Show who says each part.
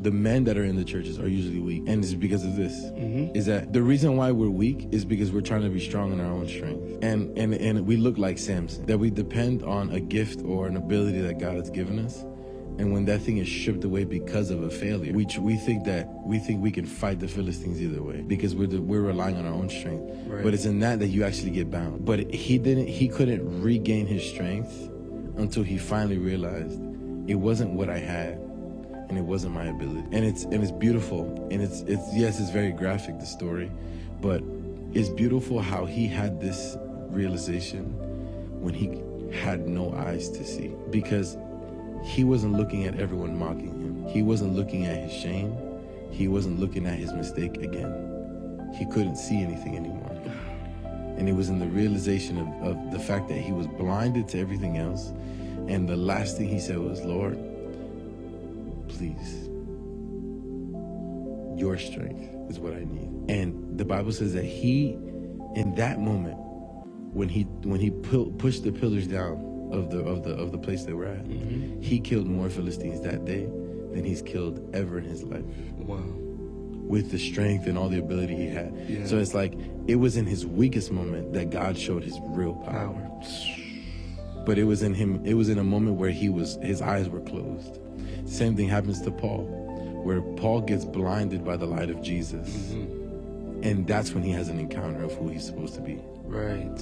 Speaker 1: the men that are in the churches are usually weak, and it's because of this. Is that the reason why we're weak is because we're trying to be strong in our own strength, and we look like Samson, that we depend on a gift or an ability that God has given us, and when that thing is stripped away because of a failure, we think we can fight the Philistines either way because we're relying on our own strength. Right. But it's in that you actually get bound. But he couldn't regain his strength until he finally realized it wasn't what I had, and it wasn't my ability. And it's beautiful, and it's yes, it's very graphic, the story, but it's beautiful how he had this realization when he had no eyes to see, because he wasn't looking at everyone mocking him. He wasn't looking at his shame. He wasn't looking at his mistake again. He couldn't see anything anymore. And it was in the realization of the fact that he was blinded to everything else. And the last thing he said was, Lord, please, your strength is what I need. And the Bible says that he, in that moment, when he pushed the pillars down of the place they were at, he killed more Philistines that day than he's killed ever in his life.
Speaker 2: Wow.
Speaker 1: With the strength and all the ability he had. Yeah. So it's like, it was in his weakest moment that God showed his real power. But it was in him, it was in a moment where his eyes were closed. Same thing happens to Paul, where Paul gets blinded by the light of Jesus. And that's when he has an encounter of who he's supposed to be.
Speaker 2: Right.